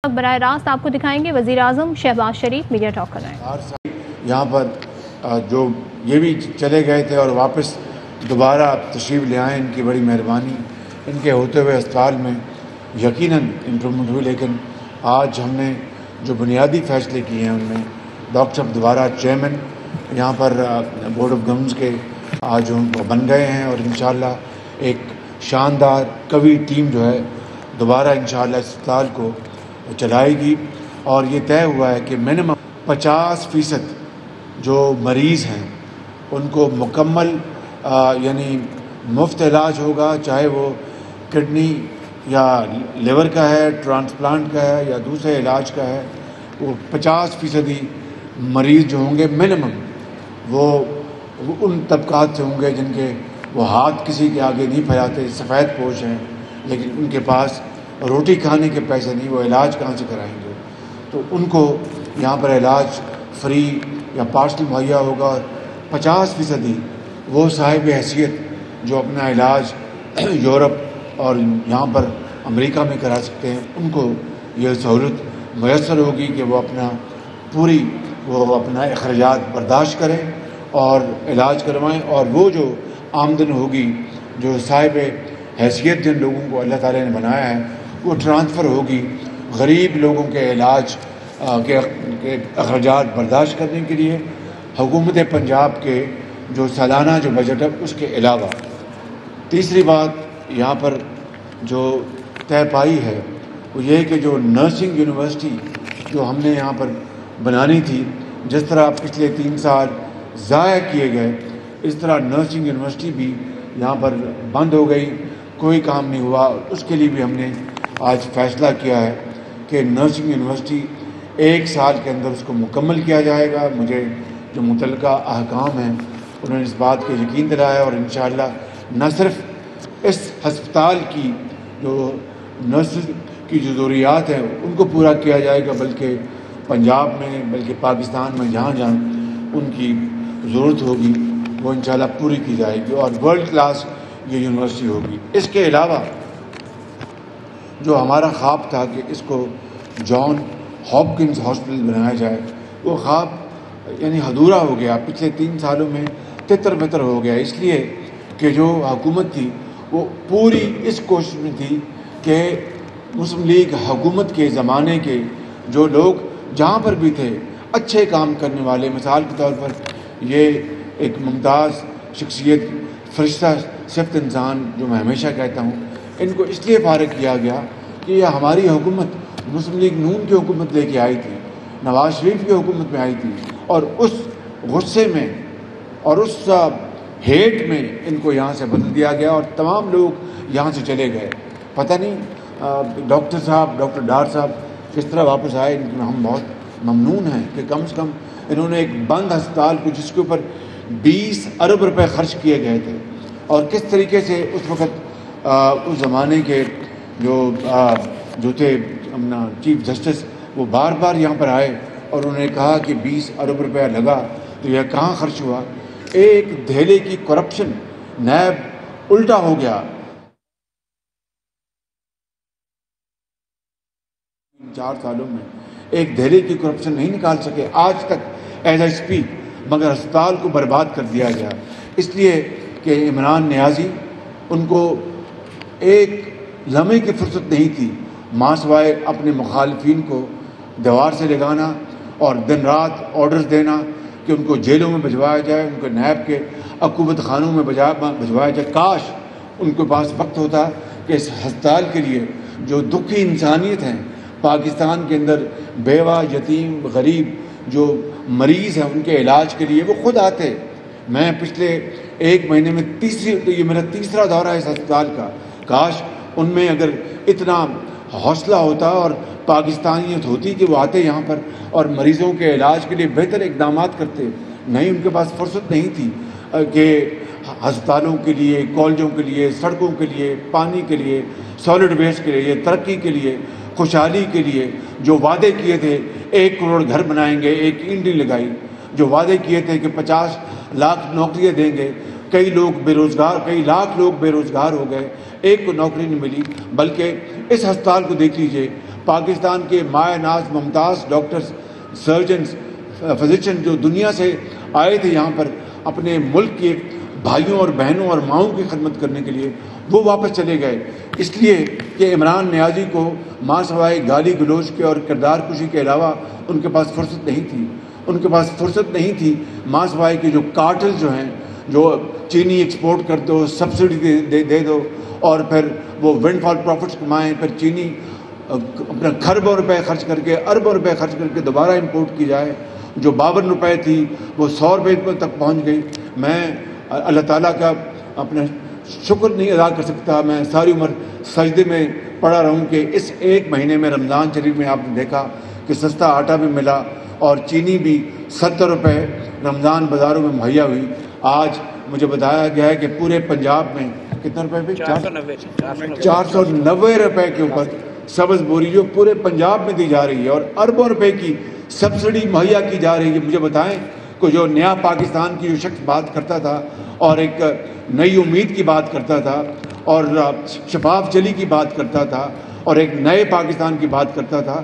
براہ راست آپ کو دکھائیں گے وزیر اعظم شہباز شریف میڈیا ٹاک کر رہے ہیں۔ یہاں پر جو یہ بھی چلے گئے تھے اور واپس دوبارہ تشریف لے آئے، ان کی بڑی مہربانی، ان کے ہوتے ہوئے اسپتال میں یقیناً امپرومنٹ ہوئی، لیکن آج ہم نے جو بنیادی فیصلے کیے ہیں ان میں ڈاکٹر صاحب دوبارہ چیئرمین یہاں پر بورڈ آف گورننس کے آج وہ بن گئے ہیں، اور انشاءاللہ ایک شاندار قوی ٹیم جو ہے دوبارہ انشاءاللہ اس اسپتال کو چلائے گی، اور یہ طے ہوا ہے کہ منیمم 50% جو مریض ہیں ان کو مکمل یعنی مفت علاج ہوگا، چاہے وہ کڈنی یا لیور کا ہے، ٹرانسپلانٹ کا ہے یا دوسرے علاج کا ہے۔ وہ 50% مریض جو ہوں گے منیمم وہ ان طبقات سے ہوں گے جن کے وہ ہاتھ کسی کے آگے نہیں پھیلاتے، سفید پوش ہیں، لیکن ان کے پاس روٹی کھانے کے پیسے نہیں، وہ علاج کہاں سے کرائیں گے؟ تو ان کو یہاں پر علاج فری یا پارشل مہیا ہوگا، اور 50% وہ صاحب حیثیت جو اپنا علاج یورپ اور یہاں پر امریکہ میں کرا سکتے ہیں، ان کو یہ سہولت میسر ہوگی کہ وہ اپنا اخراجات برداشت کریں اور علاج کروائیں، اور وہ جو آمدن ہوگی جو صاحب حیثیت جن لوگوں کو اللہ تعالیٰ نے بنایا ہے وہ ٹرانسفر ہوگی غریب لوگوں کے علاج کے اخراجات برداشت کرنے کے لیے۔ حکومت پنجاب کے جو سالانہ جو بجٹ ہے اس کے علاوہ تیسری بات یہاں پر جو طے پائی ہے وہ یہ کہ جو نرسنگ یونیورسٹی جو ہم نے یہاں پر بنانی تھی، جس طرح پچھلے 3 سال ضائع کیے گئے، اس طرح نرسنگ یونیورسٹی بھی یہاں پر بند ہو گئی، کوئی کام نہیں ہوا۔ اس کے لیے بھی ہم نے آج فیصلہ کیا ہے کہ نرسنگ یونیورسٹی 1 سال کے اندر اس کو مکمل کیا جائے گا۔ مجھے جو متعلقہ احکام ہیں انہوں نے اس بات کو یقین دلایا، اور انشاءاللہ نہ صرف اس ہسپتال کی جو نرسز کی جو ضروریات ہیں ان کو پورا کیا جائے گا، بلکہ پنجاب میں، بلکہ پاکستان میں جہاں جہاں ان کی ضرورت ہوگی وہ انشاءاللہ پوری کی جائے گی، اور ورلڈ کلاس یہ یونیورسٹی ہوگی۔ اس کے علاوہ جو ہمارا خواب تھا کہ اس کو جان ہاپکنز ہاسپٹل بنایا جائے، وہ خواب یعنی ادھورا ہو گیا، پچھلے 3 سالوں میں تتر بتر ہو گیا، اس لیے کہ جو حکومت تھی وہ پوری اس کوشش میں تھی کہ مسلم لیگ حکومت کے زمانے کے جو لوگ جہاں پر بھی تھے اچھے کام کرنے والے، مثال کے طور پر یہ ایک ممتاز شخصیت، فرشتہ صفت انسان جو میں ہمیشہ کہتا ہوں، ان کو اس لیے فارغ کیا گیا کہ یہ ہماری حکومت مسلم لیگ نون کی حکومت لے کے آئی تھی، نواز شریف کی حکومت میں آئی تھی، اور اس غصے میں اور اس ہیٹ میں ان کو یہاں سے بدل دیا گیا، اور تمام لوگ یہاں سے چلے گئے۔ پتہ نہیں ڈاکٹر ڈار صاحب کس طرح واپس آئے، ان کی ہم بہت ممنون ہیں کہ کم سے کم انہوں نے ایک بند ہسپتال کو جس کے اوپر 20 ارب روپے خرچ کیے گئے تھے، اور کس طریقے سے اس وقت اس زمانے کے جو تھے اپنا چیف جسٹس، وہ بار بار یہاں پر آئے اور انہوں نے کہا کہ 20 ارب روپیہ لگا تو یہ کہاں خرچ ہوا؟ ایک دھیلے کی کرپشن، نیب الٹا ہو گیا۔ 4 سالوں میں ایک دھیلے کی کرپشن نہیں نکال سکے آج تک ایز اے اسپیک، مگر ہسپتال کو برباد کر دیا گیا، اس لیے کہ عمران نیازی ان کو ایک لمحے کی فرصت نہیں تھی ماں سوائے اپنے مخالفین کو دیوار سے لگانا اور دن رات آرڈرز دینا کہ ان کو جیلوں میں بھجوایا جائے، ان کو نیب کے عقوبت خانوں میں بھجوایا جائے۔ کاش ان کے پاس وقت ہوتا کہ اس ہسپتال کے لیے جو دکھی انسانیت ہیں پاکستان کے اندر، بیوہ، یتیم، غریب جو مریض ہیں، ان کے علاج کے لیے وہ خود آتے۔ میں پچھلے 1 مہینے میں یہ میرا تیسرا دورہ ہے اس ہسپتال کا۔ کاش ان میں اگر اتنا حوصلہ ہوتا اور پاکستانیت ہوتی کہ وہ آتے یہاں پر اور مریضوں کے علاج کے لیے بہتر اقدامات کرتے، نہیں، ان کے پاس فرصت نہیں تھی کہ ہسپتالوں کے لیے، کالجوں کے لیے، سڑکوں کے لیے، پانی کے لیے، سالڈ ویسٹ کے لیے، ترقی کے لیے، خوشحالی کے لیے جو وعدے کیے تھے، 1 کروڑ گھر بنائیں گے، ایک اینٹ نہیں لگائی، جو وعدے کیے تھے کہ 50 لاکھ نوکریاں دیں گے، کئی لاکھ لوگ بے روزگار ہو گئے، ایک کو نوکری نہیں ملی۔ بلکہ اس ہسپتال کو دیکھ لیجئے، پاکستان کے مایہ ناز ممتاز ڈاکٹرز، سرجنز، فزیشین جو دنیا سے آئے تھے یہاں پر اپنے ملک کے بھائیوں اور بہنوں اور ماؤں کی خدمت کرنے کے لیے، وہ واپس چلے گئے، اس لیے کہ عمران نیازی کو ماں سوائے گالی گلوچ کے اور کردار کشی کے علاوہ ان کے پاس فرصت نہیں تھی، ان کے پاس فرصت نہیں تھی ماں سوائے کہ جو کارٹل جو ہیں، جو چینی ایکسپورٹ کر دو، سبسڈی دے دو، اور پھر وہ ونڈ فال پروفٹس کمائیں، پھر چینی اپنا کھربوں روپے خرچ کر کے، اربوں روپے خرچ کر کے دوبارہ امپورٹ کی جائے، جو 52 روپے تھی وہ 100 روپے تک پہنچ گئی۔ میں اللہ تعالیٰ کا اپنا شکر نہیں ادا کر سکتا، میں ساری عمر سجدے میں پڑا رہوں کہ اس ایک مہینے میں رمضان شریف میں آپ نے دیکھا کہ سستا آٹا بھی ملا اور چینی بھی 70 روپے رمضان بازاروں میں مہیا ہوئی۔ آج مجھے بتایا گیا ہے کہ پورے پنجاب میں کتنے روپے پہ 490 روپے کے اوپر سبز بوری جو پورے پنجاب میں دی جا رہی ہے، اور اربوں روپے کی سبسڈی مہیا کی جا رہی ہے۔ مجھے بتائیں کہ جو نیا پاکستان کی جو شخص بات کرتا تھا اور ایک نئی امید کی بات کرتا تھا اور شفاف چلی کی بات کرتا تھا اور ایک نئے پاکستان کی بات کرتا تھا،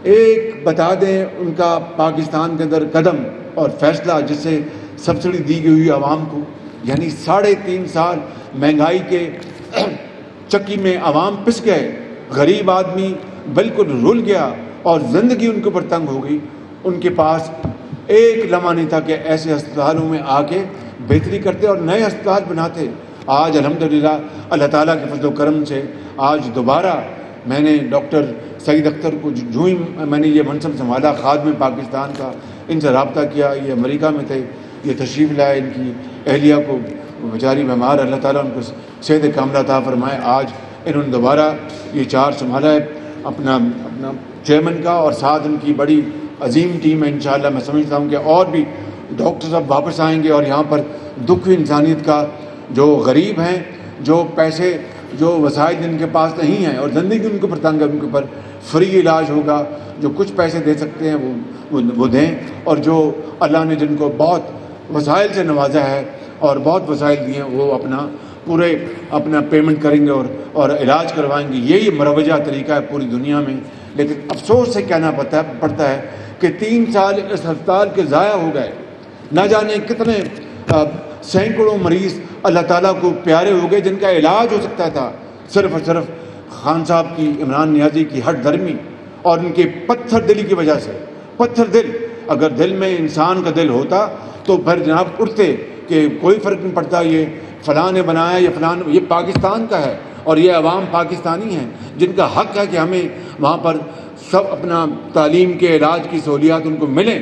ایک بتا دیں ان کا پاکستان کے اندر قدم اور فیصلہ جس سے سبسڈی دی گئی ہوئی عوام کو، یعنی 3.5 سال مہنگائی کے چکی میں عوام پس گئے، غریب آدمی بالکل رل گیا اور زندگی ان کے اوپر تنگ ہو گئی۔ ان کے پاس ایک لمحہ نہیں تھا کہ ایسے ہسپتالوں میں آ کے بہتری کرتے اور نئے ہسپتال بناتے۔ آج الحمدللہ اللہ تعالیٰ کے فضل و کرم سے آج دوبارہ میں نے ڈاکٹر سعید اختر کو جو ہی میں نے یہ منصب سنبھالا خادم پاکستان کا، ان سے رابطہ کیا، یہ امریکہ میں تھے، یہ تشریف لائے، ان کی اہلیہ کو بیچاری بیمار، اللہ تعالیٰ ان کو صحت کاملہ عطا فرمائے۔ آج انہوں نے دوبارہ یہ چارج سنبھالا ہے اپنا چیئرمین کا، اور ساتھ ان کی بڑی عظیم ٹیم ہے۔ انشاءاللہ میں سمجھتا ہوں کہ اور بھی ڈاکٹر صاحب واپس آئیں گے اور یہاں پر دکھ انسانیت کا، جو غریب ہیں، جو پیسے، جو وسائل جن کے پاس نہیں ہیں اور زندگی ان کے اوپر تنگ ہے، ان کے اوپر فری علاج ہوگا۔ جو کچھ پیسے دے سکتے ہیں وہ دیں، اور جو اللہ نے جن کو بہت وسائل سے نوازا ہے اور بہت وسائل دیے ہیں، وہ اپنا پیمنٹ کریں گے اور علاج کروائیں گے۔ یہی مروجہ طریقہ ہے پوری دنیا میں۔ لیکن افسوس سے کہنا پڑتا ہے کہ 3 سال اس ہسپتال کے ضائع ہو گئے، نہ جانے کتنے سینکڑوں مریض اللہ تعالیٰ کو پیارے ہو گئے جن کا علاج ہو سکتا تھا صرف اور صرف خان صاحب کی، عمران نیازی کی ہٹ دھرمی اور ان کے پتھر دلی کی وجہ سے۔ پتھر دل، اگر دل میں انسان کا دل ہوتا تو پھر جناب اٹھتے کہ کوئی فرق نہیں پڑتا، یہ فلاں نے بنایا، یہ پاکستان کا ہے اور یہ عوام پاکستانی ہیں جن کا حق ہے کہ ہمیں وہاں پر سب اپنا تعلیم کے، علاج کی سہولیات ان کو ملیں۔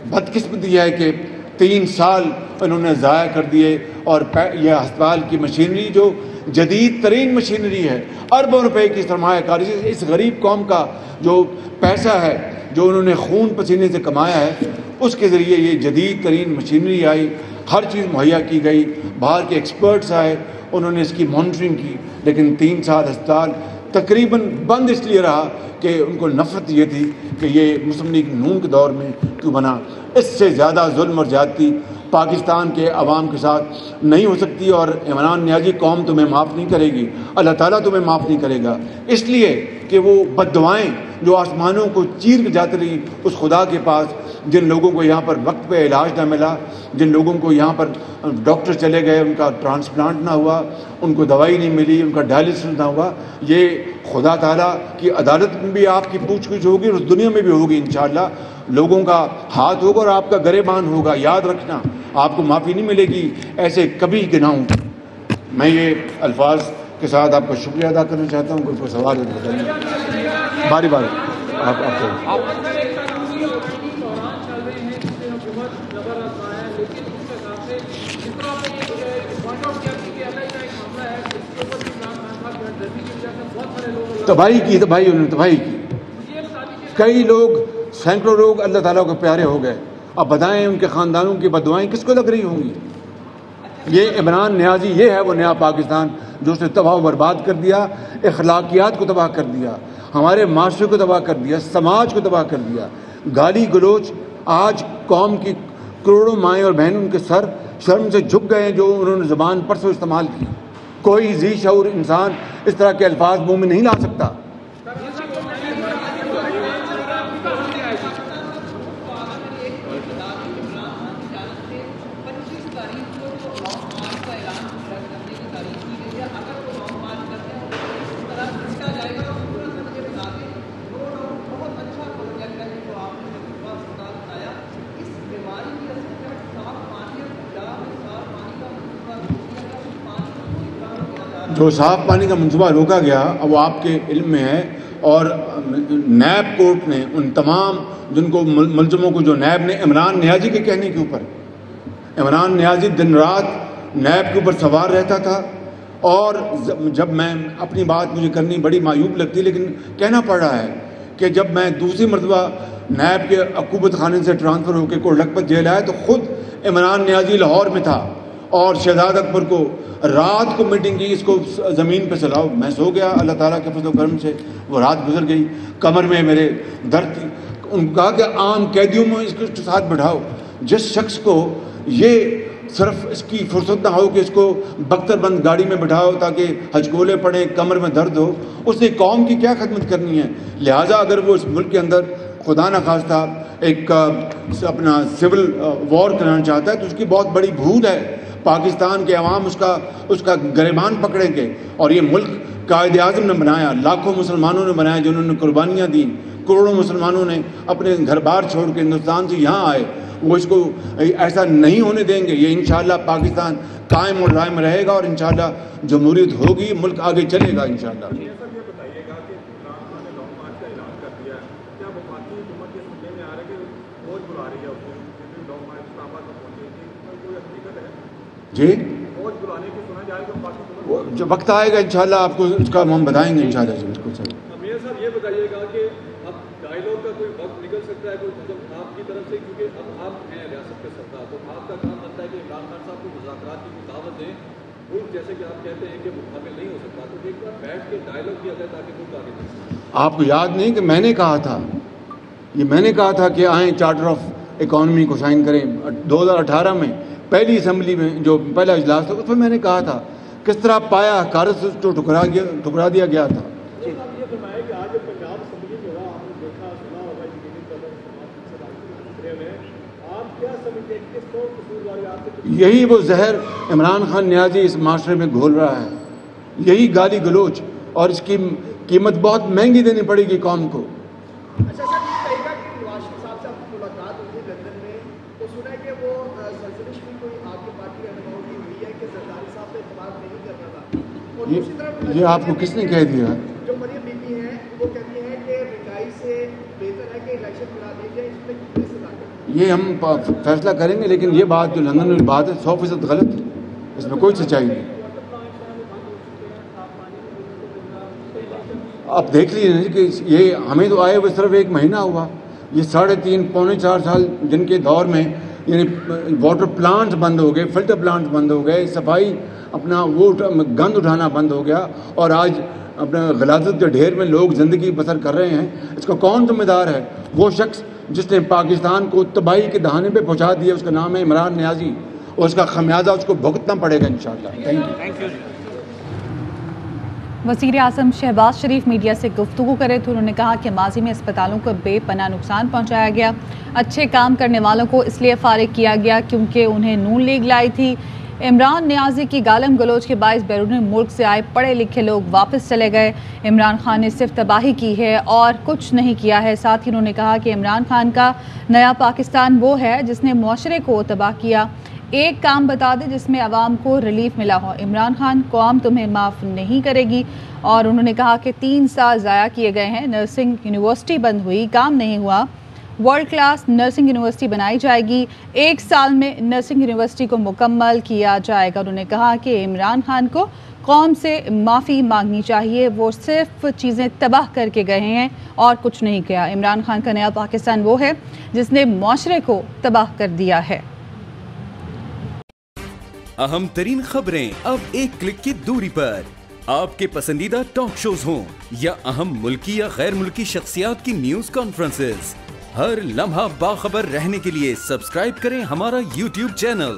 بدقسمتی ہے کہ 3 سال انہوں نے ضائع کر دیے، اور یہ ہسپتال کی مشینری جو جدید ترین مشینری ہے، اربوں روپے کی سرمایہ کاری، اس غریب قوم کا جو پیسہ ہے جو انہوں نے خون پسینے سے کمایا ہے، اس کے ذریعے یہ جدید ترین مشینری آئی، ہر چیز مہیا کی گئی، باہر کے ایکسپرٹس آئے، انہوں نے اس کی مانیٹرنگ کی۔ لیکن 3 سال ہسپتال تقریباً بند اس لیے رہا کہ ان کو نفرت یہ تھی کہ یہ مسلم لیگ نون کے دور میں کیوں بنا۔ اس سے زیادہ ظلم اور زیادتی پاکستان کے عوام کے ساتھ نہیں ہو سکتی، اور عمران نیازی قوم تمہیں معاف نہیں کرے گی، اللہ تعالیٰ تمہیں معاف نہیں کرے گا، اس لیے کہ وہ بد دعائیں جو آسمانوں کو چیر کے جاتی رہی اس خدا کے پاس، جن لوگوں کو یہاں پر وقت پہ علاج نہ ملا، جن لوگوں کو یہاں پر ڈاکٹر چلے گئے، ان کا ٹرانسپلانٹ نہ ہوا، ان کو دوائی نہیں ملی، ان کا ڈائلسس نہ ہوا، یہ خدا تعالیٰ کی عدالت میں بھی آپ کی پوچھ گچھ ہوگی اور اس دنیا میں بھی ہوگی انشاءاللہ۔ لوگوں کا ہاتھ ہوگا اور آپ کا گریبان ہوگا، یاد رکھنا، آپ کو معافی نہیں ملے گی ایسے کبھی گناہوں۔ میں یہ الفاظ کے ساتھ آپ کا شکریہ ادا کرنا چاہتا ہوں۔ کوئی سوال ہے تو بتائیے، باری باری آپ تباہی کی کئی لوگ، سینکڑوں لوگ اللہ تعالیٰ کو پیارے ہو گئے۔ اب بتائیں ان کے خاندانوں کی بددعائیں کس کو لگ رہی ہوں گی؟ یہ عمران نیازی، یہ ہے وہ نیا پاکستان جو اس نے تباہ و برباد کر دیا، اخلاقیات کو تباہ کر دیا، ہمارے معاشرے کو تباہ کر دیا، سماج کو تباہ کر دیا۔ گالی گلوچ، آج قوم کی کروڑوں مائیں اور بہنوں کے سر شرم سے جھک گئے ہیں جو انہوں نے زبان پرسوں استعمال کی۔ کوئی ذی شعور انسان اس طرح کے الفاظ منہ میں نہیں لا سکتا. جو صاف پانی کا منصوبہ روکا گیا وہ آپ کے علم میں ہے، اور نیب کورٹ نے ان تمام جن کو ملزموں کو، جو نیب نے عمران نیازی کے کہنے کے اوپر، عمران نیازی دن رات نیب کے اوپر سوار رہتا تھا، اور جب میں اپنی بات مجھے کرنی بڑی معیوب لگتی لیکن کہنا پڑ رہا ہے کہ جب میں دوسری مرتبہ نیب کے عقوبت خانے سے ٹرانسفر ہو کے کوٹ لکھپت جیل آیا تو خود عمران نیازی لاہور میں تھا اور شہزاد اکبر کو رات کو میٹنگ کی، اس کو زمین پہ چلاؤ. میں سو گیا، اللہ تعالیٰ کے فضل و کرم سے وہ رات گزر گئی. کمر میں میرے درد تھی. ان کو کہا کہ عام قیدیوں میں اس کے ساتھ بٹھاؤ. جس شخص کو یہ صرف اس کی فرصت نہ ہو کہ اس کو بختر بند گاڑی میں بٹھاؤ تاکہ ہچکولے پڑیں، کمر میں درد ہو، اس نے قوم کی کیا خدمت کرنی ہے؟ لہٰذا اگر وہ اس ملک کے اندر خدا نخواستہ ایک اپنا سول وار کرانا چاہتا ہے تو اس کی بہت بڑی بھول ہے. پاکستان کے عوام اس کا گریبان پکڑیں گے. اور یہ ملک قائد اعظم نے بنایا، لاکھوں مسلمانوں نے بنایا جنہوں نے قربانیاں دیں، کروڑوں مسلمانوں نے اپنے گھر بار چھوڑ کے ہندوستان سے یہاں آئے. وہ اس کو ایسا نہیں ہونے دیں گے. یہ انشاءاللہ پاکستان قائم اور دائم رہے گا اور انشاءاللہ جمہوریت ہوگی، ملک آگے چلے گا انشاءاللہ. جی جو وقت آئے گا انشاءاللہ آپ کو اس کا ہم بتائیں گے انشاءاللہ. جی بالکل صحیح. امیر صاحب یہ بتائیے گا کہ اب ڈائیلاگ کا کوئی وقت نکل سکتا ہے کوئی آپ کی طرف سے، کیونکہ اب آپ ہیں ریاست کے سردار، تو آپ کا کام بنتا ہے کہ عمران خان صاحب کو مذاکرات کی دعوت دیں. ملک جیسے کہ آپ کہتے ہیں کہ مقابل نہیں ہو سکتا، تو ایک بار بیٹھ کے ڈائیلاگ کیا جائے تاکہ ملک آگے بڑھ سکے. آپ کو یاد نہیں کہ میں نے کہا تھا، یہ میں نے کہا تھا کہ آئیں چارٹر آف اکانومی کو سائن کریں. 2018 میں پہلی اسمبلی میں جو پہلا اجلاس تھا اس میں نے کہا تھا کس طرح پایا کارت سے جو ٹکرا دیا گیا تھا. یہی وہ زہر عمران خان نیازی اس معاشرے میں گھول رہا ہے، یہی گالی گلوچ، اور اس کی قیمت بہت مہنگی دینی پڑے گی قوم کو. اچھا سر، یہ کہے گا کہ نواز شریف صاحب سے آپ کی ملاقات ہوئی لندن میں تو سنا ہے کہ وہ سرزنش بھی کوئی آپ کی پارٹی رہنماؤں کی ہوئی ہے کہ زرداری صاحب سے اتفاق نہیں کرنا تھا. اور دوسری طرف یہ آپ کو کس نے کہہ دیا؟ جو مریم بی بی ہیں وہ کہتی ہیں کہ مہنگائی سے بہتر ہے کہ الیکشن کرا دی جائے. اس میں کتنی صداقت؟ یہ ہم فیصلہ کریں گے، لیکن یہ بات جو لندن میں بات ہے 100% غلط ہے، اس میں کوئی سچائی نہیں. اب دیکھ لیجیے کہ یہ ہمیں تو آئے ہوئے صرف 1 مہینہ ہوا، یہ 3.5 پونے 4 سال جن کے دور میں یعنی واٹر پلانٹس بند ہو گئے، فلٹر پلانٹس بند ہو گئے، صفائی اپنا وہ گند اٹھانا بند ہو گیا، اور آج اپنا غلاظت کے ڈھیر میں لوگ زندگی بسر کر رہے ہیں. اس کا کون ذمہ دار ہے؟ وہ شخص جس نے پاکستان کو تباہی کے دہانے پہ پہنچا دیا، اس کا نام ہے عمران نیازی، اور اس کا خمیازہ اس کو بھگتنا پڑے گا انشاءاللہ. Thank you. وزیر اعظم شہباز شریف میڈیا سے گفتگو کرے تو انہوں نے کہا کہ ماضی میں اسپتالوں کو بے پناہ نقصان پہنچایا گیا. اچھے کام کرنے والوں کو اس لیے فارغ کیا گیا کیونکہ انہیں نون لیگ لائی تھی. عمران نیازی کی گالم گلوچ کے باعث بیرون ملک سے آئے پڑھے لکھے لوگ واپس چلے گئے. عمران خان نے صرف تباہی کی ہے اور کچھ نہیں کیا ہے. ساتھ ہی انہوں نے کہا کہ عمران خان کا نیا پاکستان وہ ہے جس نے معاشرے کو تباہ کیا. ایک کام بتا دے جس میں عوام کو ریلیف ملا ہو. عمران خان قوم تمہیں معاف نہیں کرے گی. اور انہوں نے کہا کہ 3 سال ضائع کیے گئے ہیں. نرسنگ یونیورسٹی بند ہوئی، کام نہیں ہوا. ورلڈ کلاس نرسنگ یونیورسٹی بنائی جائے گی. 1 سال میں نرسنگ یونیورسٹی کو مکمل کیا جائے گا. انہوں نے کہا کہ عمران خان کو قوم سے معافی مانگنی چاہیے. وہ صرف چیزیں تباہ کر کے گئے ہیں اور کچھ نہیں کیا. عمران خان کا نیا پاکستان وہ ہے جس نے معاشرے کو تباہ کر دیا ہے. اہم ترین خبریں اب ایک کلک کی دوری پر. آپ کے پسندیدہ ٹاک شوز ہوں یا اہم ملکی یا غیر ملکی شخصیات کی نیوز کانفرنسز، ہر لمحہ باخبر رہنے کے لیے سبسکرائب کریں ہمارا YouTube چینل.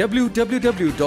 www.arYnews.tv।